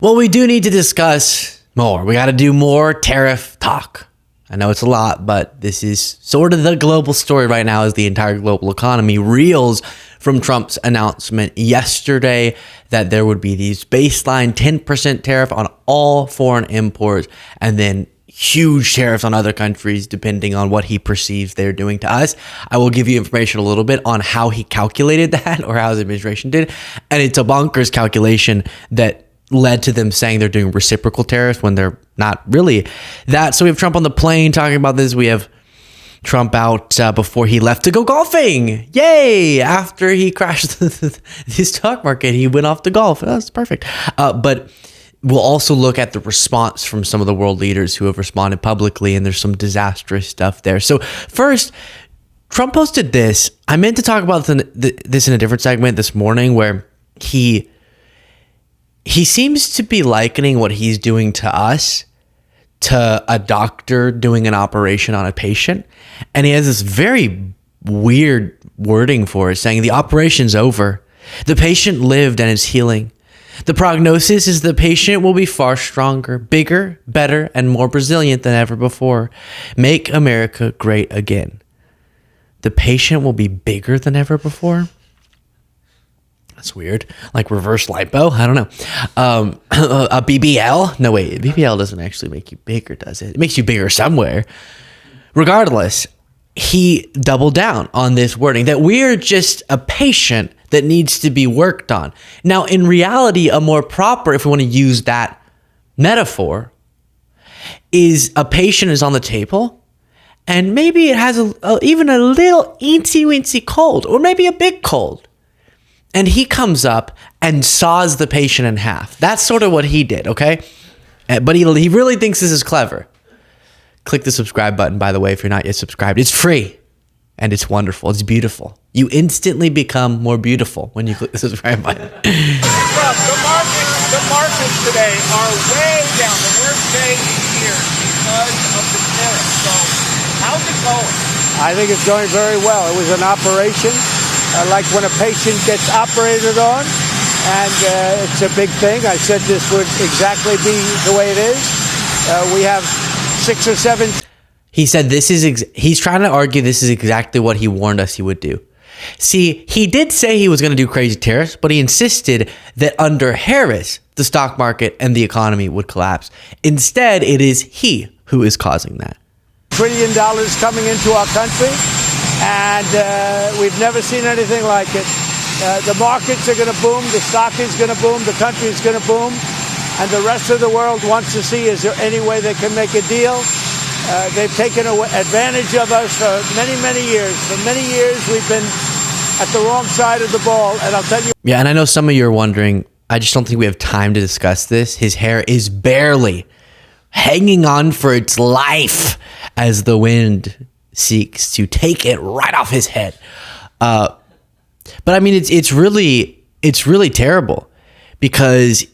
Well, we do need to discuss more. We got to do more tariff talk. I know it's a lot, but this is sort of the global story right now as the entire global economy reels from Trump's announcement yesterday that there would be these baseline 10% tariff on all foreign imports and then huge tariffs on other countries depending on what he perceives they're doing to us. I will give you information a little bit on how he calculated that or how his administration did. And it's a bonkers calculation that led to them saying they're doing reciprocal tariffs when they're not really that. So we have Trump on the plane talking about this. We have Trump out before he left to go golfing. Yay! After he crashed the stock market, he went off to golf. That's perfect. But we'll also look at the response from some of the world leaders who have responded publicly, and there's some disastrous stuff there. So first, Trump posted this. I meant to talk about this in a different segment this morning where he seems to be likening what he's doing to us to a doctor doing an operation on a patient. And he has this very weird wording for it, saying the operation's over. The patient lived and is healing. The prognosis is the patient will be far stronger, bigger, better, and more resilient than ever before. Make America great again. The patient will be bigger than ever before? That's weird. Like reverse lipo? I don't know. A BBL? No, wait. BBL doesn't actually make you bigger, does it? It makes you bigger somewhere. Regardless, he doubled down on this wording that we're just a patient that needs to be worked on. Now, in reality, a more proper, if we want to use that metaphor, is a patient is on the table and maybe it has even a little eensy-weensy cold or maybe a big cold. And he comes up and saws the patient in half. That's sort of what he did, okay? But he really thinks this is clever. Click the subscribe button, by the way, if you're not yet subscribed. It's free, and it's wonderful. It's beautiful. You instantly become more beautiful when you click the subscribe button. The markets today are way down, the worst day in years because of the tariff. So how's it going? I think it's going very well. It was an operation. Like when a patient gets operated on, and it's a big thing. I said this would exactly be the way it is. We have 6 or 7. He said he's trying to argue this is exactly what he warned us he would do. See, he did say he was going to do crazy tariffs, but he insisted that under Harris, the stock market and the economy would collapse. Instead, it is he who is causing that. $1 trillion coming into our country. And we've never seen anything like it. The markets are going to boom. The stock is going to boom. The country is going to boom. And the rest of the world wants to see, is there any way they can make a deal? They've taken advantage of us for many, many years. For many years, we've been at the wrong side of the ball. And I'll tell you. Yeah, and I know some of you are wondering, I just don't think we have time to discuss this. His hair is barely hanging on for its life as the wind seeks to take it right off his head. But I mean, it's really terrible because,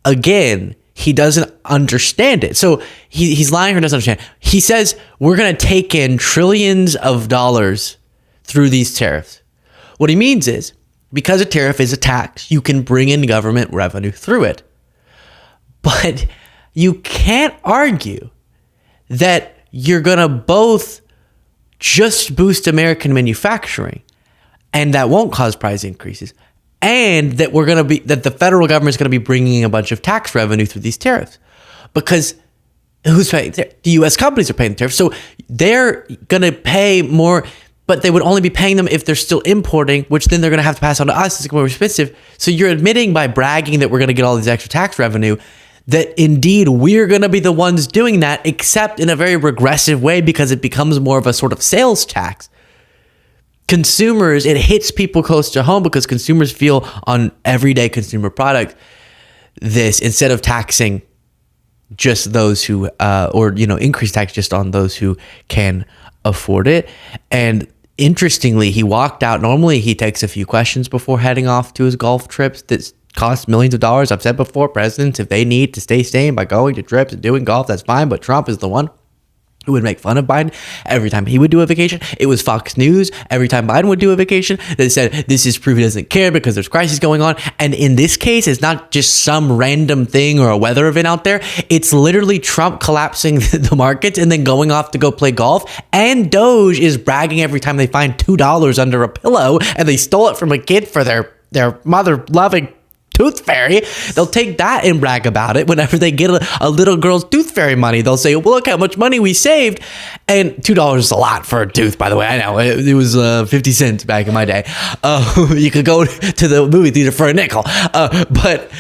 again, he doesn't understand it. So he's lying or doesn't understand. He says we're going to take in trillions of dollars through these tariffs. What he means is because a tariff is a tax, you can bring in government revenue through it. But you can't argue that you're going to both just boost American manufacturing and that won't cause price increases, and that that the federal government is going to be bringing a bunch of tax revenue through these tariffs, because who's paying? The U.S. companies are paying the tariffs, so they're going to pay more, but they would only be paying them if they're still importing, which then they're going to have to pass on to us. It's more expensive. So you're admitting by bragging that we're going to get all these extra tax revenue that indeed we're going to be the ones doing that, except in a very regressive way because it becomes more of a sort of sales tax. Consumers, it hits people close to home because consumers feel on everyday consumer product this, instead of taxing just those who, increase tax just on those who can afford it. And interestingly, he walked out. Normally he takes a few questions before heading off to his golf trips that cost millions of dollars. I've said before, presidents, if they need to stay sane by going to trips and doing golf, that's fine. But Trump is the one who would make fun of Biden every time he would do a vacation. It was Fox News every time Biden would do a vacation that said this is proof he doesn't care because there's crisis going on. And in this case, it's not just some random thing or a weather event out there. It's literally Trump collapsing the markets and then going off to go play golf. And Doge is bragging every time they find $2 under a pillow and they stole it from a kid for their mother-loving tooth fairy. They'll take that and brag about it whenever they get a little girl's tooth fairy money. They'll say, well, look how much money we saved. And $2 is a lot for a tooth, by the way. I know it was 50 cents back in my day. You could go to the movie theater for a nickel. But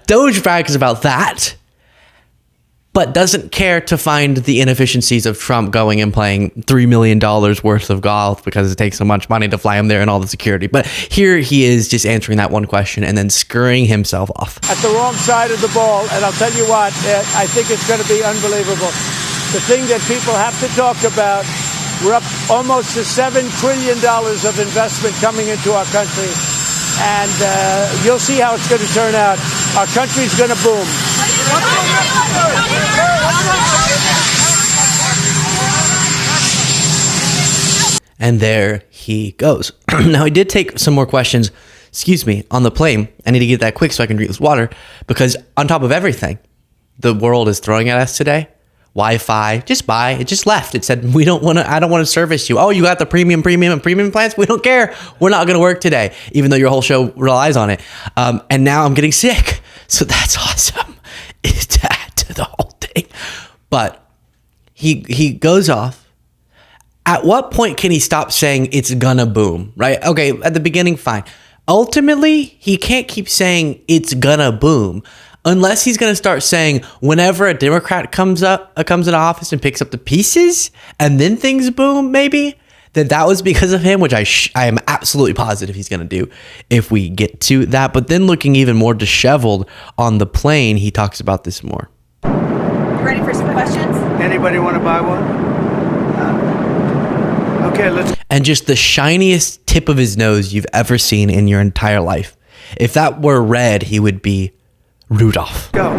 Doge brags about that, but doesn't care to find the inefficiencies of Trump going and playing $3 million worth of golf because it takes so much money to fly him there and all the security. But here he is just answering that one question and then scurrying himself off. At the wrong side of the ball, and I'll tell you what, I think it's going to be unbelievable. The thing that people have to talk about, we're up almost to $7 trillion of investment coming into our country, and you'll see how it's going to turn out. Our country's going to boom. And there he goes. Now, I did take some more questions, on the plane. I need to get that quick so I can drink this water, because on top of everything the world is throwing at us today, Wi-Fi, just buy. It just left. It said, I don't want to service you. Oh, you got the premium plans? We don't care. We're not going to work today, even though your whole show relies on it. And now I'm getting sick. So that's awesome. It's to add to the whole thing. But he goes off. At what point can he stop saying it's gonna boom, right? Okay, at the beginning, fine. Ultimately, he can't keep saying it's gonna boom unless he's gonna start saying whenever a Democrat comes into office and picks up the pieces and then things boom, maybe, then that was because of him, which I am absolutely positive he's gonna do if we get to that. But then looking even more disheveled on the plane, he talks about this more. You ready for some questions? Anybody want to buy one? Okay, let's. And just the shiniest tip of his nose you've ever seen in your entire life. If that were red, he would be Rudolph. Go.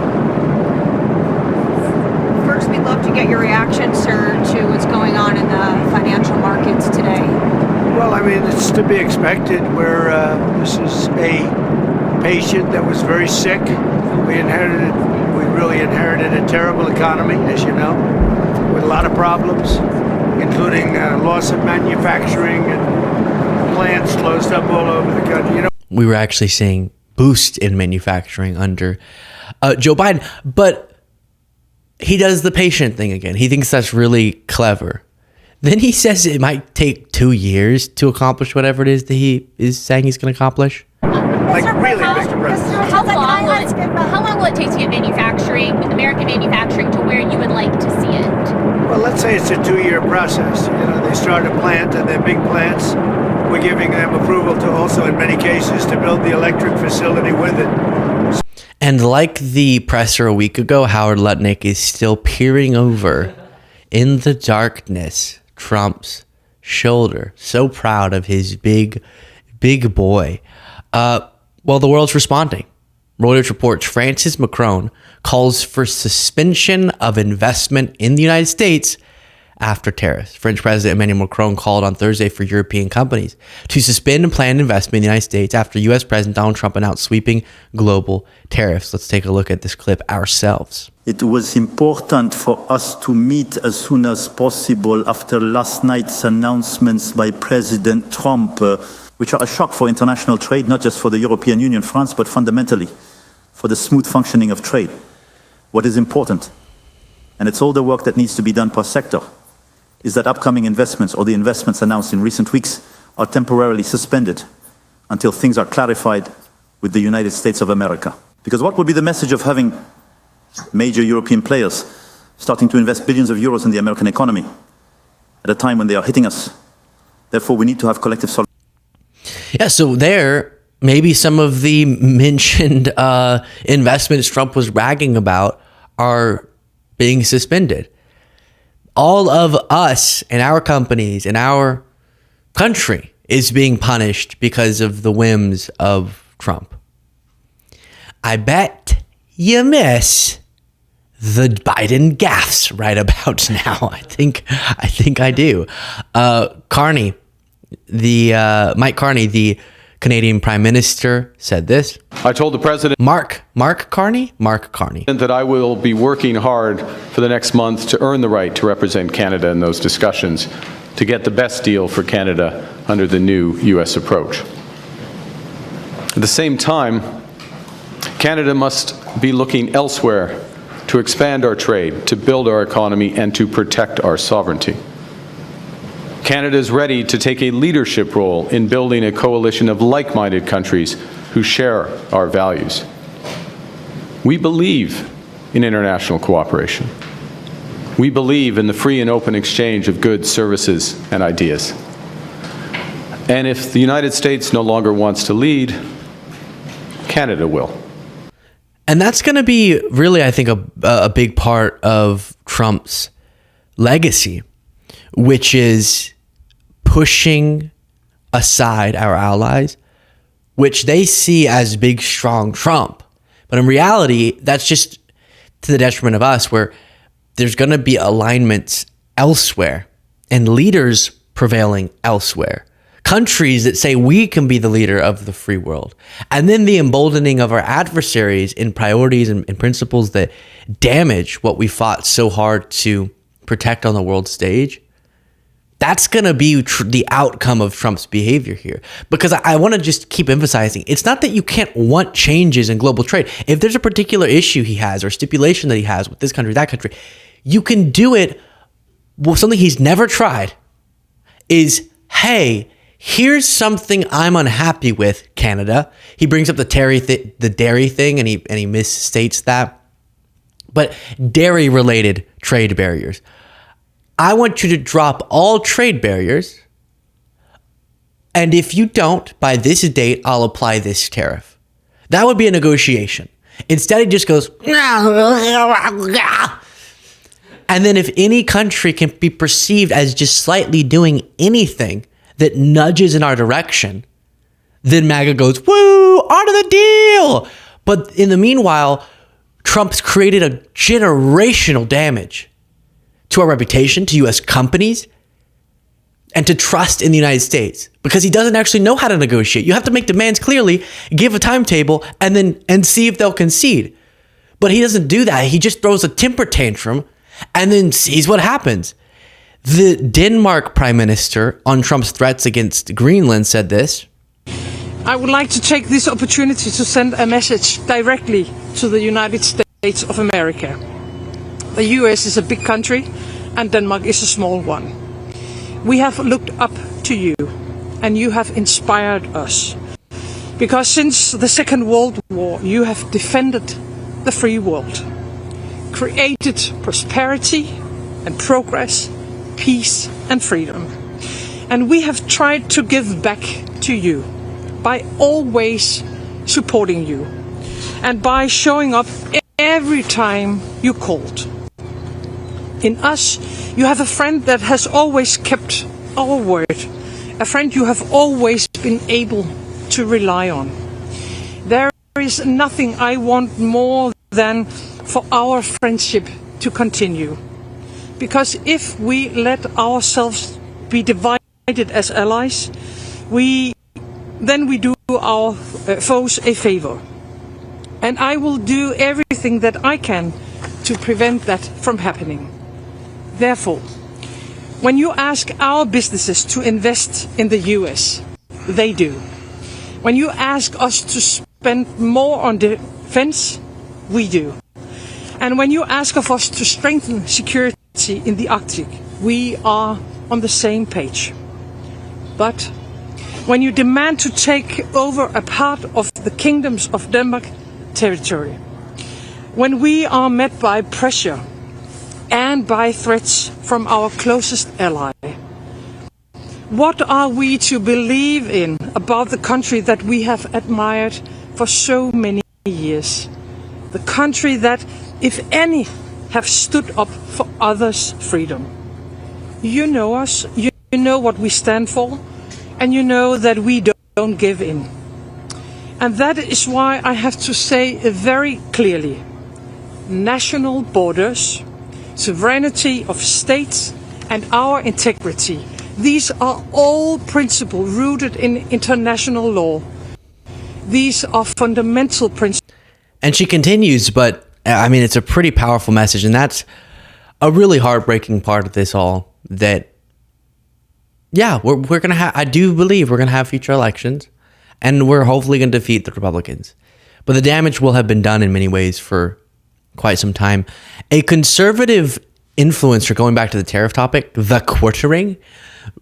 First, we'd love to get your reaction, sir, to what's going on in the financial markets today. Well, I mean, it's to be expected. This is a patient that was very sick. We really inherited a terrible economy, as you know, with a lot of problems, including loss of manufacturing and plants closed up all over the country. We were actually seeing boost in manufacturing under Joe Biden, but he does the patient thing again. He thinks that's really clever. Then he says it might take 2 years to accomplish whatever it is that he is saying he's going to accomplish. Like really, Mr. President. How long will it take to get American manufacturing to where you would like to see it? Well, let's say it's a 2-year process. They start a plant, and they're big plants. We're giving them approval to also, in many cases, to build the electric facility with it. And like the presser a week ago, Howard Lutnick is still peering over in the darkness Trump's shoulder, so proud of his big boy. Well, the world's responding. Reuters reports Francis Macron calls for suspension of investment in the United States after tariffs. French President Emmanuel Macron called on Thursday for European companies to suspend planned investment in the United States after U.S. President Donald Trump announced sweeping global tariffs. Let's take a look at this clip ourselves. It was important for us to meet as soon as possible after last night's announcements by President Trump, which are a shock for international trade, not just for the European Union, France, but fundamentally for the smooth functioning of trade. What is important, and it's all the work that needs to be done per sector, is that upcoming investments or the investments announced in recent weeks are temporarily suspended until things are clarified with the United States of America. Because what would be the message of having major European players starting to invest billions of euros in the American economy at a time when they are hitting us? Therefore, we need to have collective solidarity. Yeah, so there, maybe some of the mentioned investments Trump was bragging about are being suspended. All of us and our companies and our country is being punished because of the whims of Trump. I bet you miss the Biden gaffes right about now. I think I do. Carney, Mike Carney, the Canadian Prime Minister, said this. I told the President Mark Carney that I will be working hard for the next month to earn the right to represent Canada in those discussions to get the best deal for Canada under the new U.S. approach. At the same time, Canada must be looking elsewhere to expand our trade, to build our economy, and to protect our sovereignty. Canada is ready to take a leadership role in building a coalition of like-minded countries who share our values. We believe in international cooperation. We believe in the free and open exchange of goods, services, and ideas. And if the United States no longer wants to lead, Canada will. And that's going to be really, I think, a big part of Trump's legacy, which is pushing aside our allies, which they see as big, strong Trump. But in reality, that's just to the detriment of us, where there's going to be alignments elsewhere and leaders prevailing elsewhere. Countries that say we can be the leader of the free world. And then the emboldening of our adversaries in priorities and principles that damage what we fought so hard to protect on the world stage. That's going to be the outcome of Trump's behavior here. Because I want to just keep emphasizing, it's not that you can't want changes in global trade. If there's a particular issue he has or stipulation that he has with this country, that country, you can do it. Well, something he's never tried is, hey, here's something I'm unhappy with, Canada. He brings up the dairy thing, and he misstates that. But dairy-related trade barriers. I want you to drop all trade barriers, and if you don't, by this date, I'll apply this tariff. That would be a negotiation. Instead, he just goes, and then if any country can be perceived as just slightly doing anything that nudges in our direction, then MAGA goes, woo, out of the deal. But in the meanwhile, Trump's created a generational damage to our reputation, to U.S. companies, and to trust in the United States, because he doesn't actually know how to negotiate. You have to make demands clearly, give a timetable, and see if they'll concede. But he doesn't do that. He just throws a temper tantrum and then sees what happens. The Denmark Prime Minister, on Trump's threats against Greenland, said this. I would like to take this opportunity to send a message directly to the United States of America. The US is a big country and Denmark is a small one. We have looked up to you and you have inspired us. Because since the Second World War, you have defended the free world, created prosperity and progress, peace and freedom. And we have tried to give back to you by always supporting you and by showing up every time you called. In us, you have a friend that has always kept our word, a friend you have always been able to rely on. There is nothing I want more than for our friendship to continue. Because if we let ourselves be divided as allies, then we do our foes a favor. And I will do everything that I can to prevent that from happening. Therefore, when you ask our businesses to invest in the US, they do. When you ask us to spend more on defense, we do. And when you ask of us to strengthen security in the Arctic, we are on the same page. But when you demand to take over a part of the kingdoms of Denmark territory, when we are met by pressure and by threats from our closest ally, what are we to believe in about the country that we have admired for so many years? The country that, if any, have stood up for others' freedom. You know us, you know what we stand for, and you know that we don't give in. And that is why I have to say very clearly, national borders, sovereignty of states, and our integrity. These are all principles rooted in international law. These are fundamental principles. And she continues, but I mean, it's a pretty powerful message. And that's a really heartbreaking part of this all, that, yeah, we're going to have, I do believe we're going to have future elections, and we're hopefully going to defeat the Republicans. But the damage will have been done in many ways for quite some time. A conservative influencer, going back to the tariff topic, The Quartering,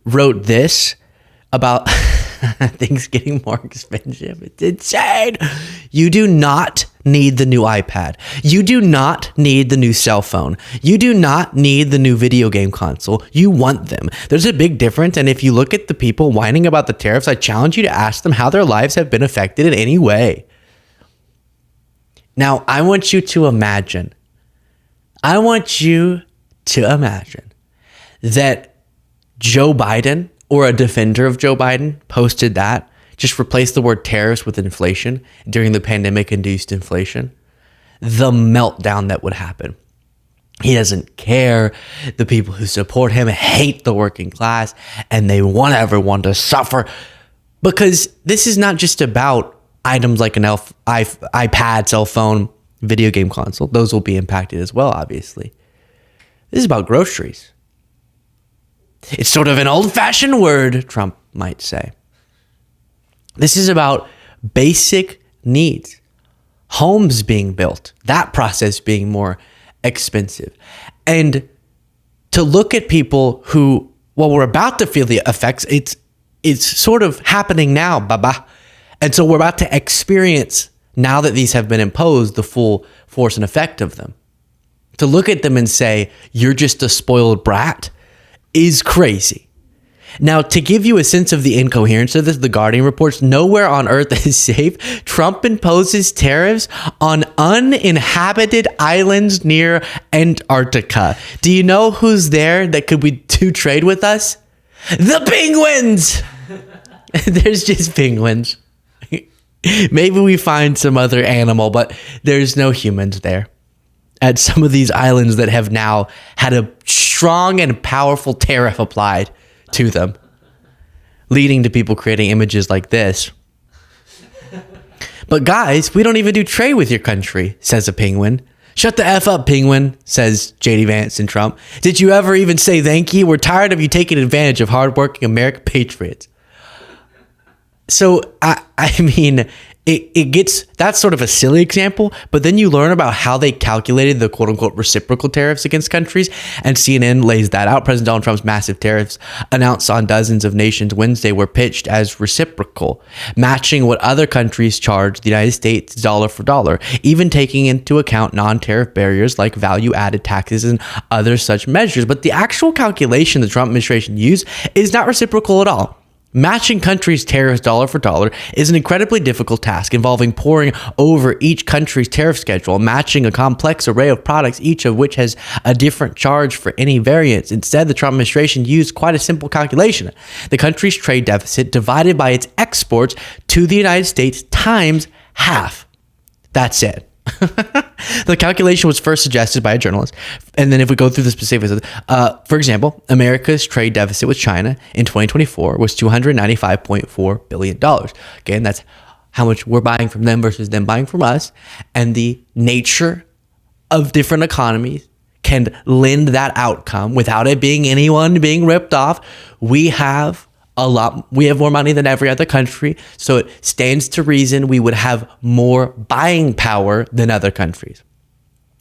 wrote this about things getting more expensive. It's insane. You do not need the new iPad. You do not need the new cell phone. You do not need the new video game console. You want them. There's a big difference. And if you look at the people whining about the tariffs, I challenge you to ask them how their lives have been affected in any way. Now, I want you to imagine that Joe Biden, or a defender of Joe Biden, posted that. Just replace the word tariffs with inflation during the pandemic-induced inflation. The meltdown that would happen. He doesn't care. The people who support him hate the working class, and they want everyone to suffer. Because this is not just about items like an iPad, cell phone, video game console. Those will be impacted as well, obviously. This is about groceries. It's sort of an old-fashioned word, Trump might say. This is about basic needs. Homes being built, that process being more expensive. And to look at people who, well, we're about to feel the effects, it's sort of happening now, baba. And so we're about to experience, now that these have been imposed, the full force and effect of them. To look at them and say, you're just a spoiled brat, is crazy. Now, to give you a sense of the incoherence of this, The Guardian reports, nowhere on earth is safe. Trump imposes tariffs on uninhabited islands near Antarctica. Do you know who's there that could do trade with us? The penguins! There's just penguins. Maybe we find some other animal, but there's no humans there. At some of these islands that have now had a strong and powerful tariff applied to them, leading to people creating images like this. But guys, we don't even do trade with your country, says a penguin. Shut the F up, penguin, says J.D. Vance and Trump. Did you ever even say thank you? We're tired of you taking advantage of hardworking American patriots. So, I mean, it gets, that's sort of a silly example, but then you learn about how they calculated the quote unquote reciprocal tariffs against countries, and CNN lays that out. President Donald Trump's massive tariffs announced on dozens of nations Wednesday were pitched as reciprocal, matching what other countries charge the United States dollar for dollar, even taking into account non-tariff barriers like value-added taxes and other such measures. But the actual calculation the Trump administration used is not reciprocal at all. Matching countries' tariffs dollar for dollar is an incredibly difficult task involving poring over each country's tariff schedule, matching a complex array of products, each of which has a different charge for any variance. Instead, the Trump administration used quite a simple calculation. The country's trade deficit divided by its exports to the United States times half. That's it. The calculation was first suggested by a journalist. And then if we go through the specifics, for example, America's trade deficit with China in 2024 was $295.4 billion. Again, that's how much we're buying from them versus them buying from us. And the nature of different economies can lend that outcome without it being anyone being ripped off. We have more money than every other country, so it stands to reason we would have more buying power than other countries.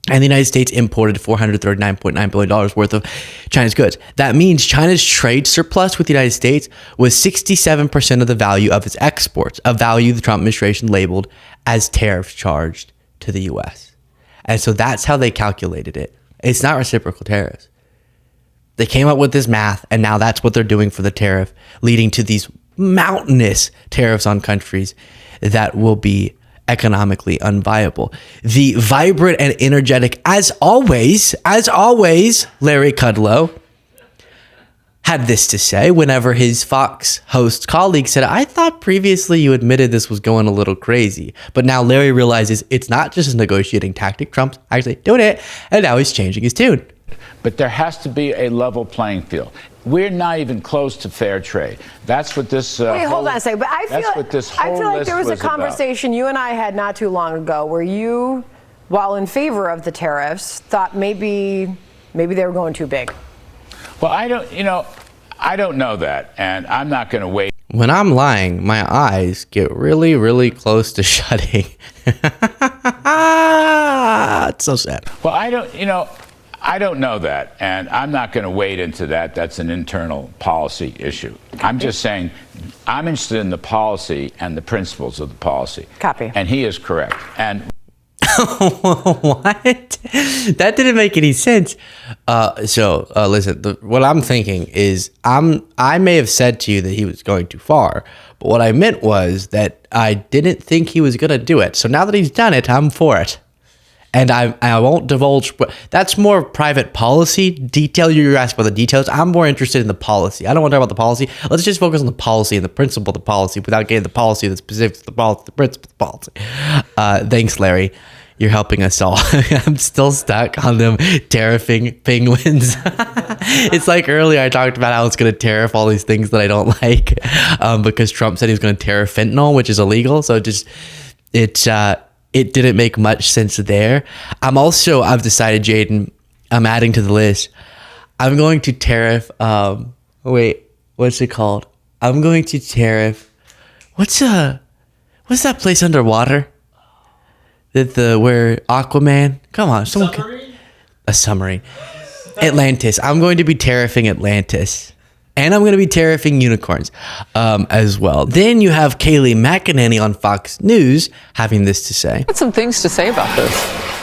And the United States imported $439.9 billion worth of China's goods. That means China's trade surplus with the United States was 67% of the value of its exports, a value the Trump administration labeled as tariffs charged to the U.S. And so that's how they calculated it. It's not reciprocal tariffs. They came up with this math, and now that's what they're doing for the tariff, leading to these mountainous tariffs on countries that will be economically unviable. The vibrant and energetic, as always, Larry Kudlow, had this to say whenever his Fox host colleague said, I thought previously you admitted this was going a little crazy. But now Larry realizes it's not just a negotiating tactic. Trump's actually doing it. And now he's changing his tune. But there has to be a level playing field. We're not even close to fair trade. That's what this. Wait, hold on a second. But I feel like there was a conversation you and I had not too long ago where you, while in favor of the tariffs, thought maybe they were going too big. Well, I don't know that, and I'm not going to wait. When I'm lying, my eyes get really, really close to shutting. It's so sad. Well, I don't know that, and I'm not going to wade into that. That's an internal policy issue. I'm just saying I'm interested in the policy and the principles of the policy. Copy. And he is correct. And what? That didn't make any sense. Listen, what I'm thinking is I may have said to you that he was going too far, but what I meant was that I didn't think he was going to do it. So now that he's done it, I'm for it. And I won't divulge. That's more private policy detail. You're asking about the details. I'm more interested in the policy. I don't want to talk about the policy. Let's just focus on the policy and the principle of the policy without getting the policy, the specifics of the policy, the principle of the policy. Thanks, Larry. You're helping us all. I'm still stuck on them tariffing penguins. It's like earlier I talked about how it's going to tariff all these things that I don't like because Trump said he was going to tariff fentanyl, which is illegal. So it didn't make much sense there. I've decided, Jaden, I'm adding to the list. I'm going to tariff, what's it called? I'm going to tariff, what's that place underwater? Where Aquaman? Come on, someone. A submarine. Atlantis. I'm going to be tariffing Atlantis. And I'm going to be tariffing unicorns as well. Then you have Kayleigh McEnany on Fox News having this to say. Got some things to say about this.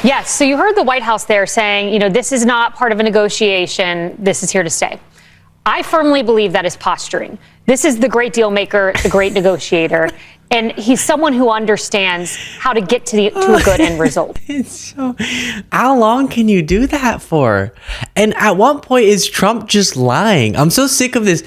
Yes. So you heard the White House there saying, this is not part of a negotiation. This is here to stay. I firmly believe that is posturing. This is the great deal maker, the great negotiator. And he's someone who understands how to get to a good end result. How long can you do that for? And at what point is Trump just lying? I'm so sick of this.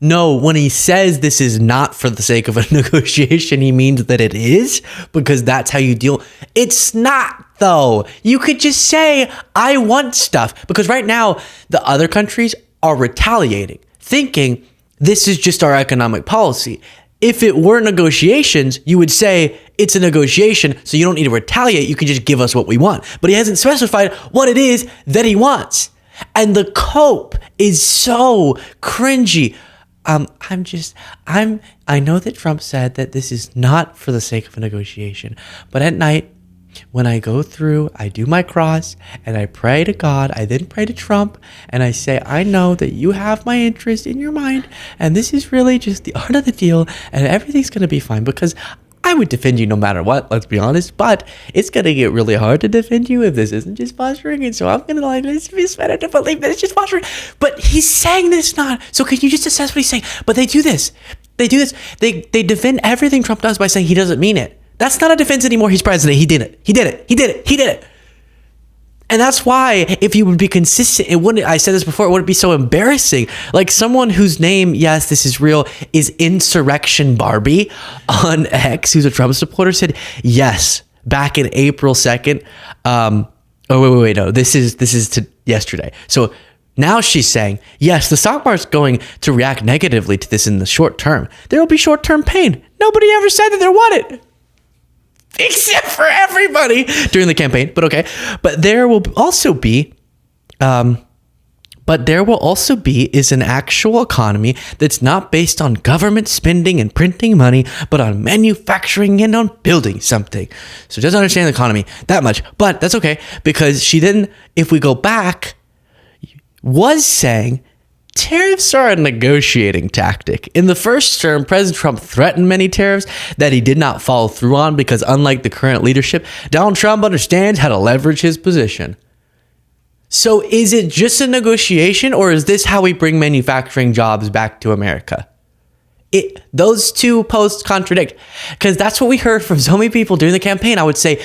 No, when he says this is not for the sake of a negotiation, he means that it is because that's how you deal. It's not, though. You could just say, I want stuff. Because right now, the other countries are retaliating, thinking this is just our economic policy. If it were negotiations, you would say it's a negotiation, so you don't need to retaliate. You can just give us what we want. But he hasn't specified what it is that he wants. And the cope is so cringy. I know that Trump said that this is not for the sake of a negotiation, but at night, when I go through, I do my cross and I pray to God. I then pray to Trump and I say, I know that you have my interest in your mind and this is really just the art of the deal and everything's going to be fine because I would defend you no matter what, let's be honest, but it's going to get really hard to defend you if this isn't just posturing. And so I'm going to it's better to believe that it's just posturing. But he's saying this not. So can you just assess what he's saying? But they do this. They defend everything Trump does by saying he doesn't mean it. That's not a defense anymore. He's president. He did it. And that's why if you would be consistent, it wouldn't, I said this before, it wouldn't be so embarrassing. Like someone whose name, yes, this is real, is Insurrection Barbie on X, who's a Trump supporter, said, yes, back in April 2nd. No, this is to yesterday. So now she's saying, yes, the stock market's going to react negatively to this in the short term. There will be short-term pain. Nobody ever said that there wasn't. Except for everybody during the campaign, but okay. But there will also be is an actual economy that's not based on government spending and printing money, but on manufacturing and on building something. So she doesn't understand the economy that much, but that's okay because she then, if we go back, was saying tariffs are a negotiating tactic. In the first term, President Trump threatened many tariffs that he did not follow through on because unlike the current leadership, Donald Trump understands how to leverage his position. So is it just a negotiation or is this how we bring manufacturing jobs back to America? Those two posts contradict because that's what we heard from so many people during the campaign. I would say,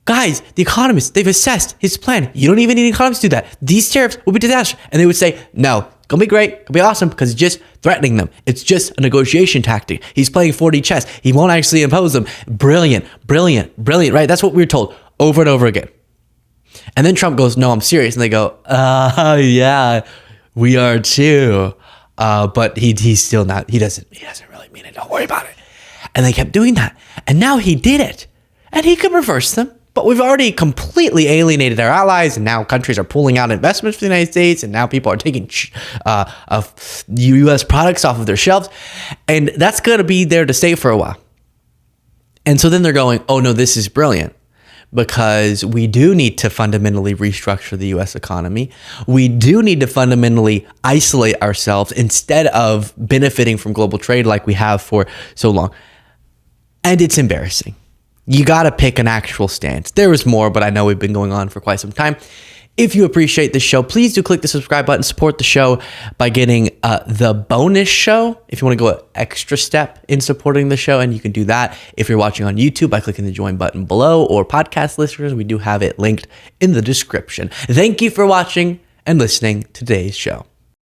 guys, the economists, they've assessed his plan. You don't even need economists to do that. These tariffs will be disastrous. And they would say, no, Gonna be great. Gonna be awesome because he's just threatening them. It's just a negotiation tactic. He's playing 4D chess. He won't actually impose them. Brilliant, right? That's what we were told over and over again. And then Trump goes, no, I'm serious. And they go, yeah, we are too. But he's still not, he doesn't really mean it. Don't worry about it. And they kept doing that. And now he did it. And he could reverse them. But we've already completely alienated our allies, and now countries are pulling out investments for the United States, and now people are taking U.S. products off of their shelves, and that's going to be there to stay for a while. And so then they're going, oh no, this is brilliant, because we do need to fundamentally restructure the U.S. economy. We do need to fundamentally isolate ourselves instead of benefiting from global trade like we have for so long. And it's embarrassing. You got to pick an actual stance. There is more, but I know we've been going on for quite some time. If you appreciate this show, please do click the subscribe button. Support the show by getting the bonus show. If you want to go an extra step in supporting the show, and you can do that if you're watching on YouTube by clicking the join button below, or podcast listeners, we do have it linked in the description. Thank you for watching and listening to today's show.